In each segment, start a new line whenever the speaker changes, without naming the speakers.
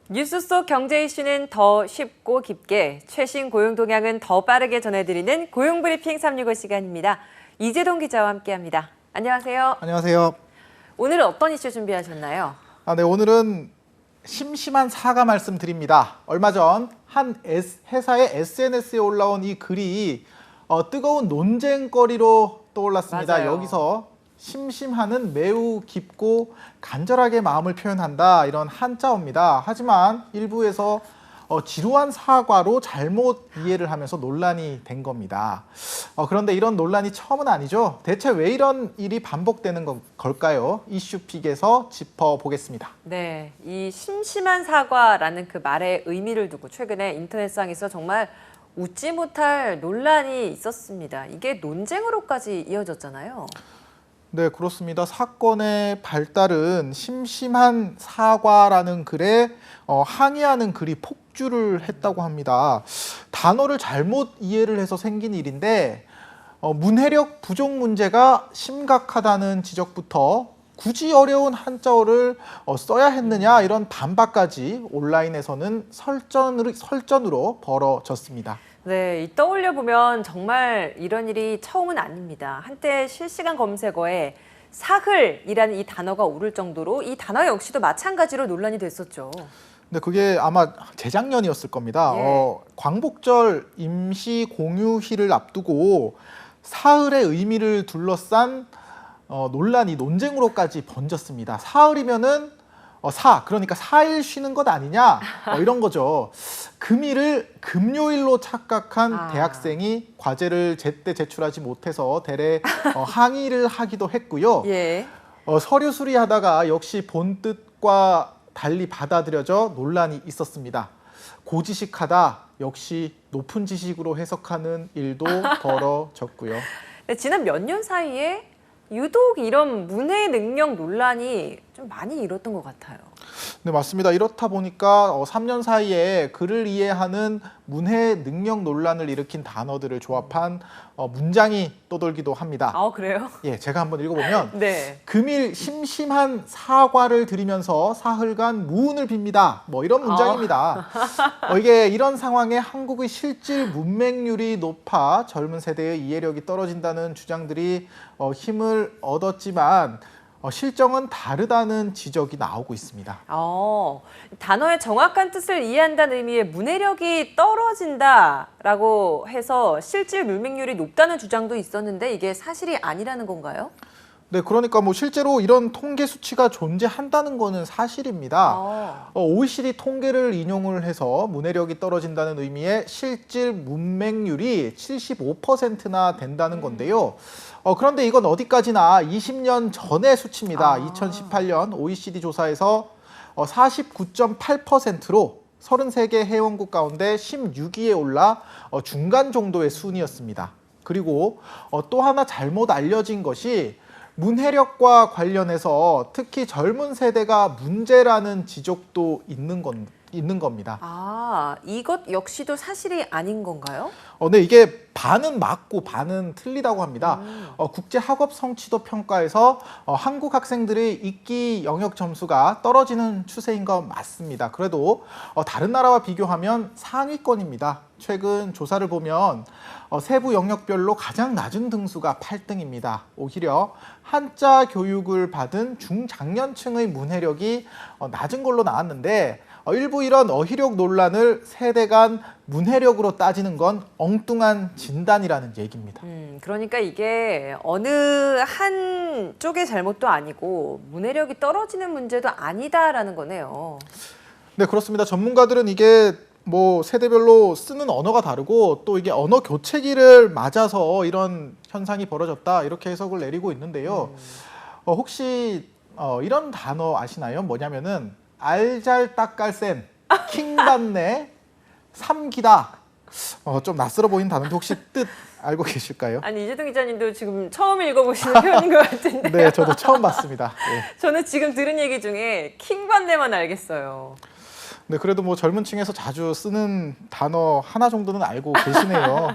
뉴스 속 경제 이슈는 더 쉽고 깊게, 최신 고용 동향은 더 빠르게 전해드리는 고용브리핑 365 시간입니다. 이재동 기자와 함께합니다. 안녕하세요.
안녕하세요.
오늘은 어떤 이슈 준비하셨나요?
네, 오늘은 심심한 사과 말씀드립니다. 얼마 전 한 회사의 SNS에 올라온 이 글이 뜨거운 논쟁거리로 떠올랐습니다.
맞아요.
여기서 심심하는 매우 깊고 간절하게 마음을 표현한다, 이런 한자어입니다. 하지만 일부에서 지루한 사과로 잘못 이해를 하면서 논란이 된 겁니다. 그런데 이런 논란이 처음은 아니죠. 대체 왜 이런 일이 반복되는 걸까요? 이슈픽에서 짚어보겠습니다.
네, 이 심심한 사과라는 그 말의 의미를 두고 최근에 인터넷상에서 정말 웃지 못할 논란이 있었습니다. 이게 논쟁으로까지 이어졌잖아요.
네, 그렇습니다. 사건의 발달은 심심한 사과라는 글에 항의하는 글이 폭주를 했다고 합니다. 단어를 잘못 이해를 해서 생긴 일인데 문해력 부족 문제가 심각하다는 지적부터 굳이 어려운 한자어를 써야 했느냐, 이런 반박까지 온라인에서는 설전으로 벌어졌습니다.
네, 이 떠올려 보면 정말 이런 일이 처음은 아닙니다. 한때 실시간 검색어에 사흘이라는 이 단어가 오를 정도로 이 단어 역시도 마찬가지로 논란이 됐었죠.
근데 그게 아마 재작년이었을 겁니다.
예.
광복절 임시 공휴일을 앞두고 사흘의 의미를 둘러싼 논쟁으로까지 번졌습니다. 사흘이면은 그러니까 4일 쉬는 것 아니냐, 이런 거죠. 금일을 금요일로 착각한 대학생이 과제를 제때 제출하지 못해서 대래 항의를 하기도 했고요.
예.
서류 수리하다가 역시 본 뜻과 달리 받아들여져 논란이 있었습니다. 고지식하다, 역시 높은 지식으로 해석하는 일도 벌어졌고요.
네, 지난 몇 년 사이에 유독 이런 문해 능력 논란이 좀 많이 일었던 것 같아요.
네, 맞습니다. 이렇다 보니까 3년 사이에 글을 이해하는 문해 능력 논란을 일으킨 단어들을 조합한 문장이 떠돌기도 합니다.
아, 그래요?
예, 제가 한번 읽어보면
네.
금일 심심한 사과를 드리면서 사흘간 무운을 빕니다. 이런 문장입니다. 이게 이런 상황에 한국의 실질 문맹률이 높아 젊은 세대의 이해력이 떨어진다는 주장들이 힘을 얻었지만 실정은 다르다는 지적이 나오고 있습니다.
단어의 정확한 뜻을 이해한다는 의미의 문해력이 떨어진다라고 해서 실질 문맹률이 높다는 주장도 있었는데 이게 사실이 아니라는 건가요?
네, 그러니까 실제로 이런 통계 수치가 존재한다는 거는 사실입니다. OECD 통계를 인용을 해서 문해력이 떨어진다는 의미의 실질 문맹률이 75%나 된다는 건데요. 그런데 이건 어디까지나 20년 전의 수치입니다. 2018년 OECD 조사에서 49.8%로 33개 회원국 가운데 16위에 올라 중간 정도의 순이었습니다. 그리고 또 하나 잘못 알려진 것이 문해력과 관련해서 특히 젊은 세대가 문제라는 지적도 있는 겁니다.
이것 역시도 사실이 아닌 건가요?
네, 이게 반은 맞고 반은 틀리다고 합니다. 국제학업 성취도 평가에서 한국 학생들의 읽기 영역 점수가 떨어지는 추세인 건 맞습니다. 그래도 다른 나라와 비교하면 상위권입니다. 최근 조사를 보면 세부 영역별로 가장 낮은 등수가 8등입니다. 오히려 한자 교육을 받은 중장년층의 문해력이 낮은 걸로 나왔는데 일부 이런 어휘력 논란을 세대 간 문해력으로 따지는 건 엉뚱한 진단이라는 얘기입니다.
그러니까 이게 어느 한 쪽의 잘못도 아니고 문해력이 떨어지는 문제도 아니다라는 거네요.
네, 그렇습니다. 전문가들은 이게 세대별로 쓰는 언어가 다르고 또 이게 언어 교체기를 맞아서 이런 현상이 벌어졌다, 이렇게 해석을 내리고 있는데요. 혹시 이런 단어 아시나요? 뭐냐면은 알잘딱깔센, 킹받네, 삼기다. 좀 낯설어 보이는 단어인데 혹시 뜻 알고 계실까요?
아니, 이재동 기자님도 지금 처음 읽어보시는 표현인 것 같은데.
네, 저도 처음 봤습니다. 네.
저는 지금 들은 얘기 중에 킹반네만 알겠어요.
네, 그래도 젊은 층에서 자주 쓰는 단어 하나 정도는 알고 계시네요.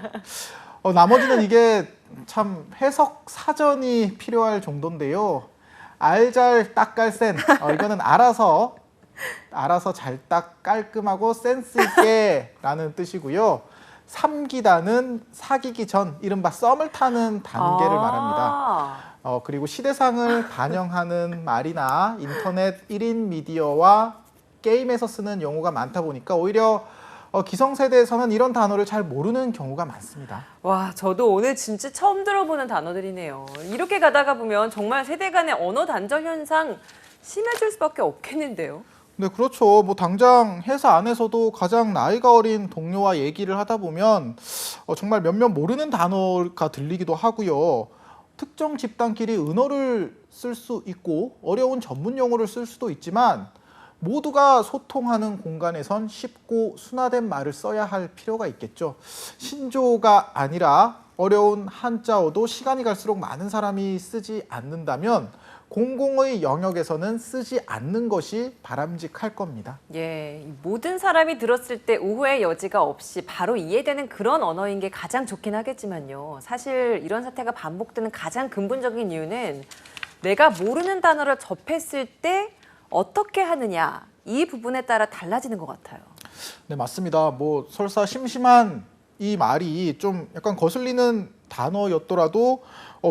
나머지는 이게 참 해석 사전이 필요할 정도인데요. 알잘딱깔센, 이거는 알아서 알아서 잘 딱 깔끔하고 센스 있게라는 뜻이고요. 삼기다는 사귀기 전 이른바 썸을 타는 단계를 말합니다. 그리고 시대상을 반영하는 말이나 인터넷 1인 미디어와 게임에서 쓰는 용어가 많다 보니까 오히려 기성세대에서는 이런 단어를 잘 모르는 경우가 많습니다.
와, 저도 오늘 진짜 처음 들어보는 단어들이네요. 이렇게 가다가 보면 정말 세대 간의 언어 단절 현상 심해질 수밖에 없겠는데요.
네, 그렇죠. 뭐 당장 회사 안에서도 가장 나이가 어린 동료와 얘기를 하다 보면 정말 몇몇 모르는 단어가 들리기도 하고요. 특정 집단끼리 은어를 쓸 수 있고 어려운 전문 용어를 쓸 수도 있지만 모두가 소통하는 공간에선 쉽고 순화된 말을 써야 할 필요가 있겠죠. 신조어가 아니라 어려운 한자어도 시간이 갈수록 많은 사람이 쓰지 않는다면 공공의 영역에서는 쓰지 않는 것이 바람직할 겁니다.
예, 모든 사람이 들었을 때 오해의 여지가 없이 바로 이해되는 그런 언어인 게 가장 좋긴 하겠지만요. 사실 이런 사태가 반복되는 가장 근본적인 이유는 내가 모르는 단어를 접했을 때 어떻게 하느냐, 이 부분에 따라 달라지는 것 같아요.
네, 맞습니다. 뭐 설사 심심한 이 말이 좀 약간 거슬리는 단어였더라도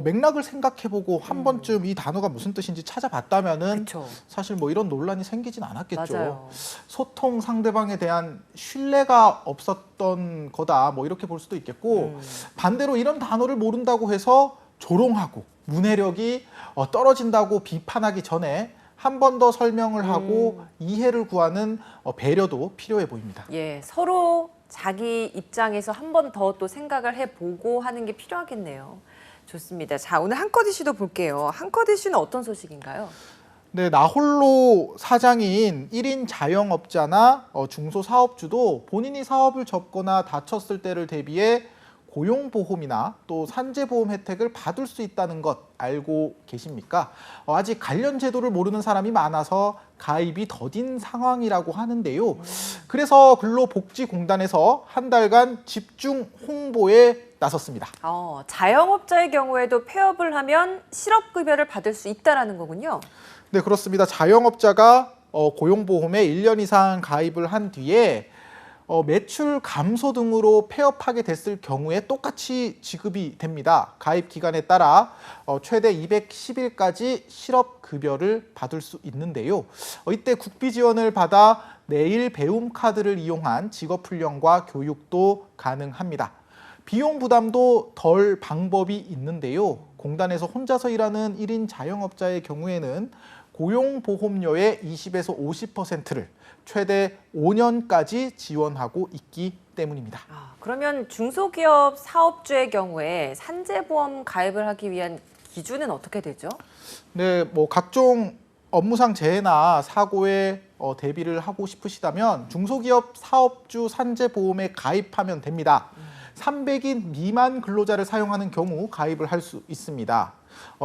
맥락을 생각해보고 한 번쯤 이 단어가 무슨 뜻인지 찾아봤다면은
그쵸.
사실 뭐 이런 논란이 생기진 않았겠죠.
맞아요.
소통 상대방에 대한 신뢰가 없었던 거다, 뭐 이렇게 볼 수도 있겠고 반대로 이런 단어를 모른다고 해서 조롱하고 문해력이 떨어진다고 비판하기 전에 한 번 더 설명을 하고 이해를 구하는 배려도 필요해 보입니다.
예, 서로 자기 입장에서 한 번 더 또 생각을 해보고 하는 게 필요하겠네요. 좋습니다. 자, 오늘 한컷 이슈도 볼게요. 한컷 이슈는 어떤 소식인가요?
네, 나홀로 사장인 1인 자영업자나 중소사업주도 본인이 사업을 접거나 다쳤을 때를 대비해 고용보험이나 또 산재보험 혜택을 받을 수 있다는 것 알고 계십니까? 아직 관련 제도를 모르는 사람이 많아서 가입이 더딘 상황이라고 하는데요. 그래서 근로복지공단에서 한 달간 집중 홍보에 나섰습니다.
자영업자의 경우에도 폐업을 하면 실업급여를 받을 수 있다는 거군요.
네, 그렇습니다. 자영업자가 고용보험에 1년 이상 가입을 한 뒤에 매출 감소 등으로 폐업하게 됐을 경우에 똑같이 지급이 됩니다. 가입 기간에 따라 최대 210일까지 실업급여를 받을 수 있는데요. 이때 국비 지원을 받아 내일 배움 카드를 이용한 직업훈련과 교육도 가능합니다. 비용 부담도 덜 방법이 있는데요. 공단에서 혼자서 일하는 1인 자영업자의 경우에는 고용보험료의 20에서 50%를 최대 5년까지 지원하고 있기 때문입니다.
그러면 중소기업 사업주의 경우에 산재보험 가입을 하기 위한 기준은 어떻게 되죠?
네, 뭐 각종 업무상 재해나 사고에 대비를 하고 싶으시다면 중소기업 사업주 산재보험에 가입하면 됩니다. 300인 미만 근로자를 사용하는 경우 가입을 할 수 있습니다.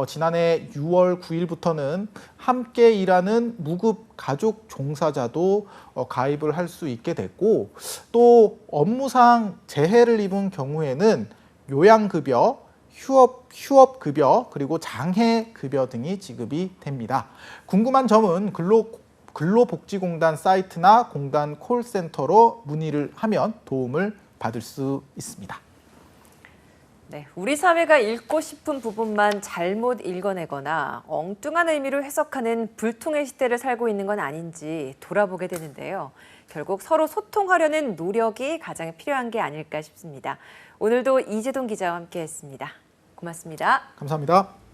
지난해 6월 9일부터는 함께 일하는 무급 가족 종사자도 가입을 할 수 있게 됐고 또 업무상 재해를 입은 경우에는 요양급여, 휴업급여 그리고 장해급여 등이 지급이 됩니다. 궁금한 점은 근로복지공단 사이트나 공단 콜센터로 문의를 하면 도움을 받을 수 있습니다.
네, 우리 사회가 읽고 싶은 부분만 잘못 읽어내거나 엉뚱한 의미로 해석하는 불통의 시대를 살고 있는 건 아닌지 돌아보게 되는데요. 결국 서로 소통하려는 노력이 가장 필요한 게 아닐까 싶습니다. 오늘도 이재동 기자와 함께했습니다. 고맙습니다.
감사합니다.